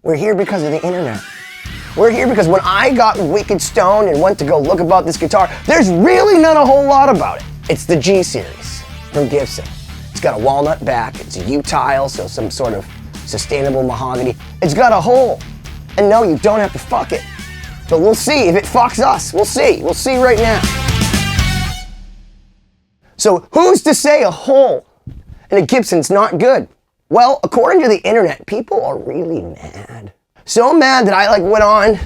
We're here because of the internet. We're here because when I got wicked stoned and went to go look about this guitar, there's really not a whole lot about it. It's the G series from Gibson. It's got a walnut back, it's a U-tile, so some sort of sustainable mahogany. It's got a hole. And no, you don't have to fuck it. But we'll see if it fucks us. We'll see. We'll see right now. So who's to say a hole in a Gibson's not good? Well, according to the internet, people are really mad. So mad that I went on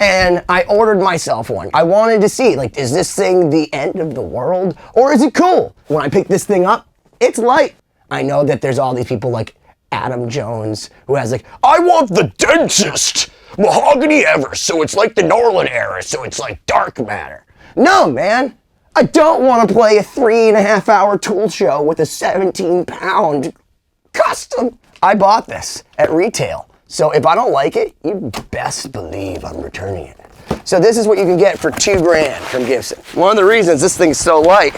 and I ordered myself one. I wanted to see, is this thing the end of the world or is it cool? When I picked this thing up, it's light. I know that there's all these people like Adam Jones who has I want the densest mahogany ever, so it's like the Norland era, so it's like dark matter. No, man. I don't want to play a 3.5 hour tool show with a 17-pound custom. I bought this at retail. So if I don't like it, you best believe I'm returning it. So this is what you can get for $2,000 from Gibson. One of the reasons this thing's so light,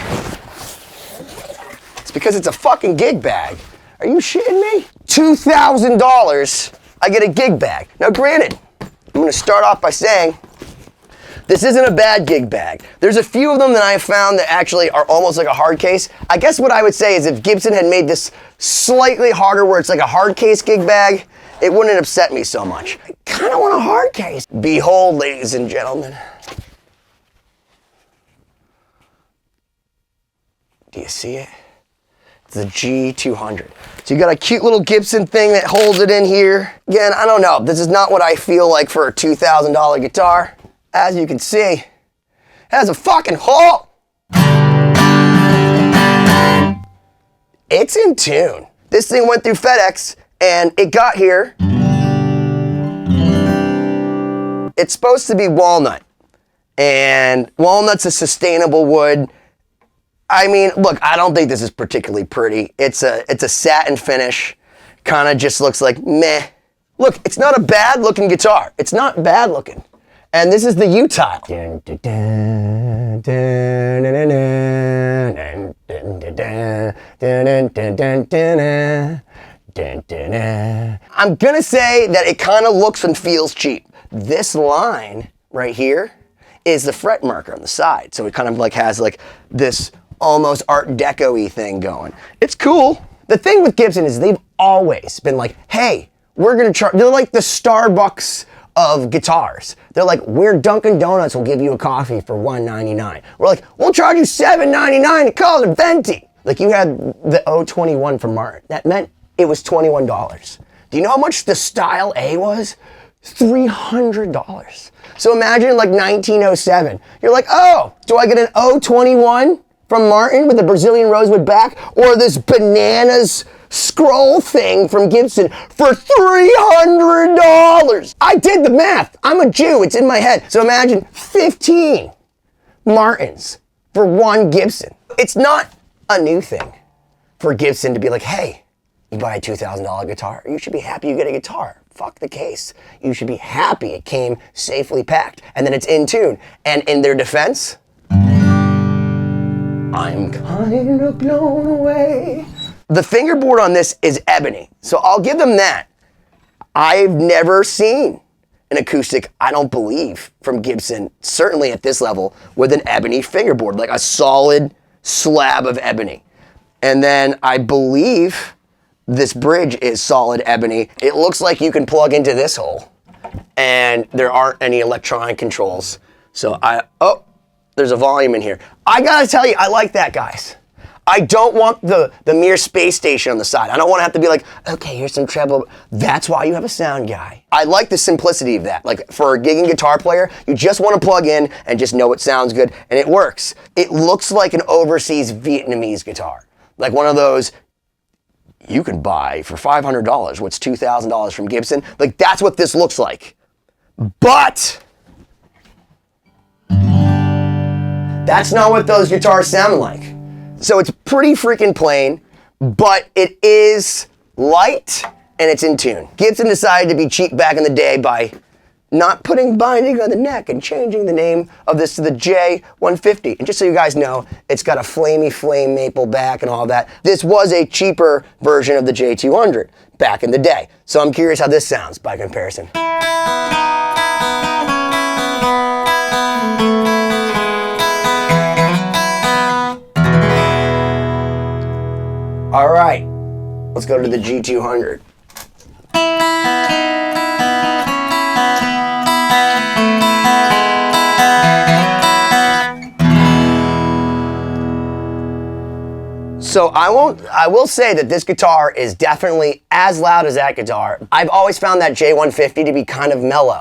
it's because it's a fucking gig bag. Are you shitting me? $2,000, I get a gig bag. Now granted, I'm gonna start off by saying, this isn't a bad gig bag. There's a few of them that I have found that actually are almost like a hard case. I guess what I would say is if Gibson had made this slightly harder where it's like a hard case gig bag, it wouldn't have upset me so much. I kind of want a hard case. Behold, ladies and gentlemen. Do you see it? It's the G200. So you got a cute little Gibson thing that holds it in here. Again, I don't know. This is not what I feel like for a $2,000 guitar. As you can see, it has a fucking hole. It's in tune. This thing went through FedEx and it got here. It's supposed to be walnut. And walnut's a sustainable wood. I mean, look, I don't think this is particularly pretty. It's a satin finish. Kind of just looks like meh. Look, it's not a bad looking guitar. It's not bad looking. And this is the U-tile. I'm gonna say that it kind of looks and feels cheap. This line right here is the fret marker on the side. So it kind of has this almost Art Deco-y thing going. It's cool. The thing with Gibson is they've always been hey, we're gonna charge, they're like the Starbucks of guitars. They're we're Dunkin' Donuts will give you a coffee for $1.99. We're we'll charge you $7.99 to call it a venti. You had the 021 from Martin. That meant it was $21. Do you know how much the Style A was? $300. So imagine 1907. You're oh, do I get an 021 from Martin with a Brazilian rosewood back or this bananas scroll thing from Gibson for $300. I did the math. I'm a Jew. It's in my head. So imagine 15 Martins for one Gibson. It's not a new thing for Gibson to be hey, you buy a $2,000 guitar. You should be happy you get a guitar. Fuck the case. You should be happy it came safely packed and then it's in tune. And in their defense, I'm kind of blown away. The fingerboard on this is ebony, so I'll give them that. I've never seen an acoustic, I don't believe, from Gibson, certainly at this level, with an ebony fingerboard, a solid slab of ebony. And then I believe this bridge is solid ebony. It looks like you can plug into this hole, and there aren't any electronic controls. So there's a volume in here. I gotta tell you, I like that, guys. I don't want the mere space station on the side. I don't want to have to be okay, here's some treble. That's why you have a sound guy. I like the simplicity of that. For a gigging guitar player, you just want to plug in and just know it sounds good, and it works. It looks like an overseas Vietnamese guitar. One of those you can buy for $500, what's $2,000 from Gibson. That's what this looks like. But that's not what those guitars sound like. So it's pretty freaking plain, but it is light and it's in tune. Gibson decided to be cheap back in the day by not putting binding on the neck and changing the name of this to the J150. And just so you guys know, it's got a flamey flame maple back and all that. This was a cheaper version of the J200. back in the day. So I'm curious how this sounds by comparison. All right, let's go to the G200. So I will say that this guitar is definitely as loud as that guitar. I've always found that J150 to be kind of mellow.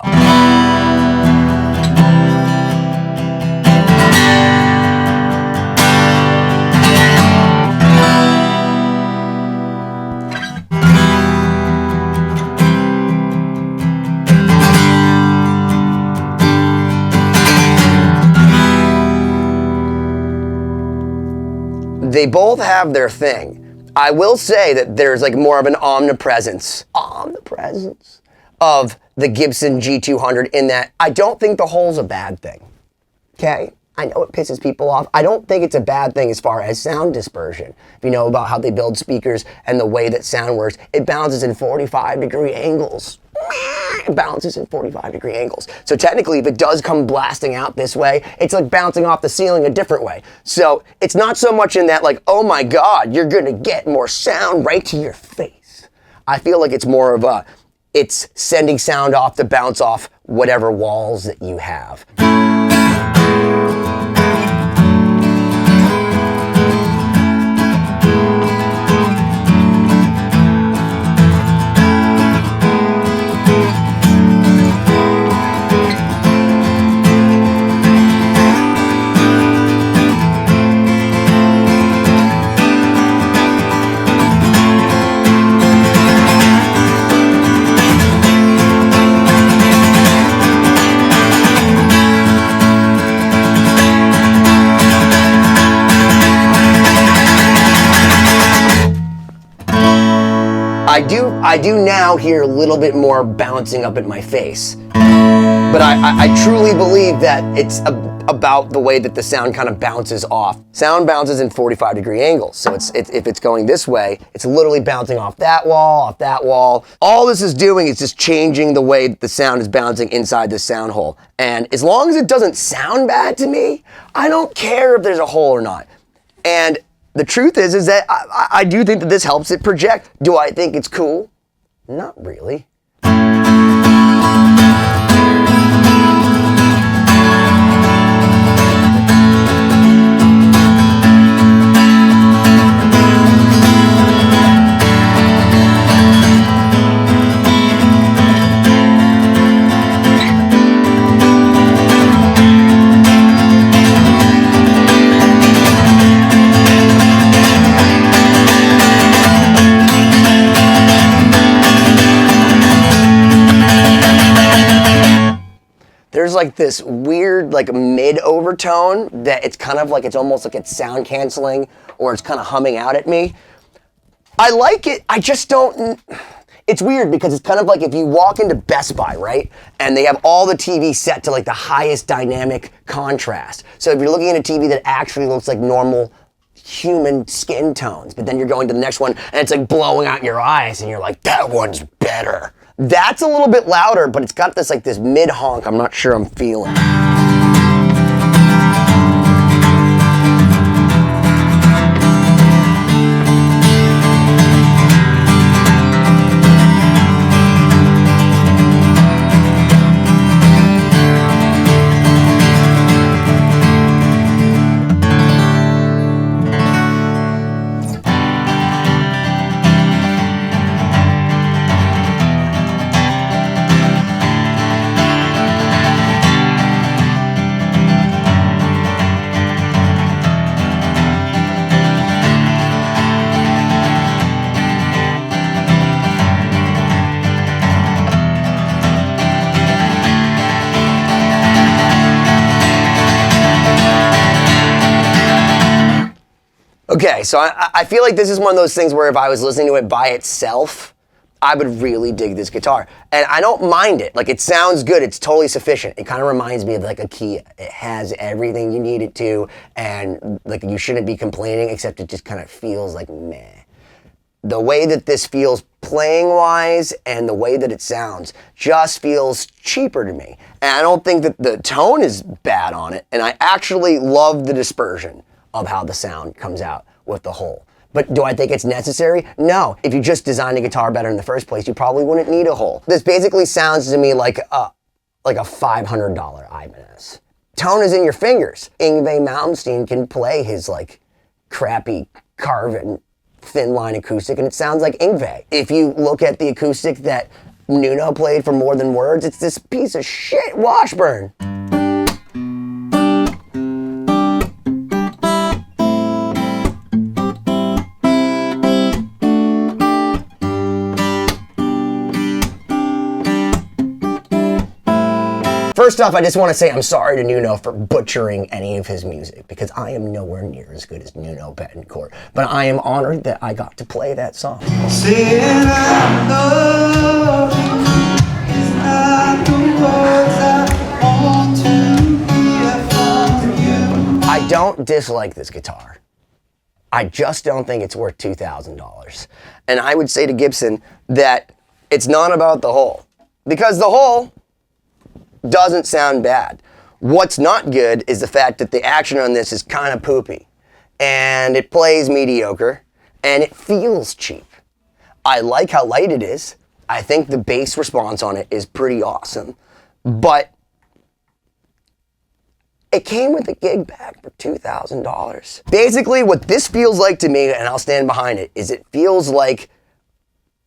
They both have their thing. I will say that there's like more of an omnipresence of the Gibson G200 in that I don't think the hole's a bad thing. Okay? I know it pisses people off. I don't think it's a bad thing as far as sound dispersion. If you know about how they build speakers and the way that sound works, it bounces in 45-degree angles. It bounces in 45-degree angles. So technically, if it does come blasting out this way, it's like bouncing off the ceiling a different way. So it's not so much in that like, oh my God, you're gonna get more sound right to your face. I feel like it's more of a, it's sending sound off to bounce off whatever walls that you have. I do now hear a little bit more bouncing up at my face. But I truly believe that it's about the way that the sound kind of bounces off. Sound bounces in 45-degree angles. So if it's going this way, it's literally bouncing off that wall, off that wall. All this is doing is just changing the way that the sound is bouncing inside the sound hole. And as long as it doesn't sound bad to me, I don't care if there's a hole or not. And the truth is that I do think that this helps it project. Do I think it's cool? Not really. There's like this weird like mid overtone that it's kind of like, it's almost like it's sound canceling or it's kind of humming out at me. I like it, I just don't, it's weird because it's kind of like if you walk into Best Buy, right? And they have all the TV set to like the highest dynamic contrast. So if you're looking at a TV that actually looks like normal human skin tones, but then you're going to the next one and it's like blowing out your eyes and you're like, that one's better. That's a little bit louder, but it's got this like this mid honk I'm not sure I'm feeling. Okay, so I feel like this is one of those things where if I was listening to it by itself, I would really dig this guitar. And I don't mind it. Like, it sounds good. It's totally sufficient. It kind of reminds me of like a key. It has everything you need it to, and like you shouldn't be complaining, except it just kind of feels like meh. the way that this feels playing wise and the way that it sounds just feels cheaper to me. And I don't think that the tone is bad on it. And I actually love the dispersion of how the sound comes out with the hole. But do I think it's necessary? No. If you just designed a guitar better in the first place, you probably wouldn't need a hole. This basically sounds to me like a $500 Ibanez. Tone is in your fingers. Yngwie Malmsteen can play his like crappy carving thin line acoustic and it sounds like Yngwie. If you look at the acoustic that Nuno played for More Than Words, it's this piece of shit Washburn. First off, I just want to say I'm sorry to Nuno for butchering any of his music because I am nowhere near as good as Nuno Betancourt. But I am honored that I got to play that song. I don't dislike this guitar. I just don't think it's worth $2,000. And I would say to Gibson that it's not about the hole. Because the hole doesn't sound bad. What's not good is the fact that the action on this is kind of poopy. And it plays mediocre. And it feels cheap. I like how light it is. I think the bass response on it is pretty awesome. But it came with a gig bag for $2,000. Basically, what this feels like to me, and I'll stand behind it, is it feels like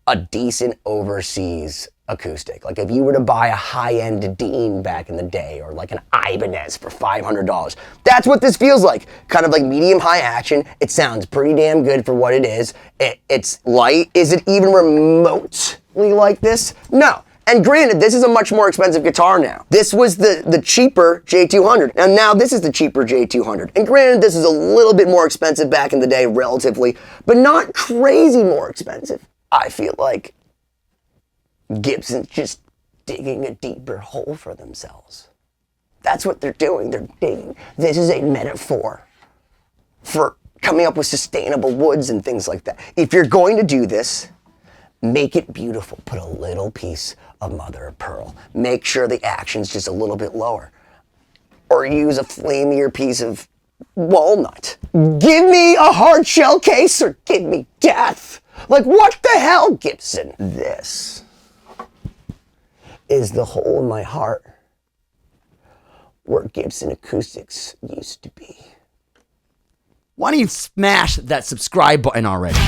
a decent overseas acoustic. Like if you were to buy a high-end Dean back in the day or like an Ibanez for $500. That's what this feels like. Kind of like medium-high action. It sounds pretty damn good for what it is. It's light. Is it even remotely like this? No. And granted, this is a much more expensive guitar now. This was the cheaper J200. And now this is the cheaper J200. And granted, this is a little bit more expensive back in the day relatively, but not crazy more expensive. I feel like Gibson's just digging a deeper hole for themselves. That's what they're doing. They're digging. This is a metaphor for coming up with sustainable woods and things like that. If you're going to do this, make it beautiful. Put a little piece of mother of pearl. Make sure the action's just a little bit lower. Or use a flamier piece of walnut. Give me a hard shell case or give me death. Like, what the hell, Gibson? This is the hole in my heart where Gibson acoustics used to be. Why don't you smash that subscribe button already?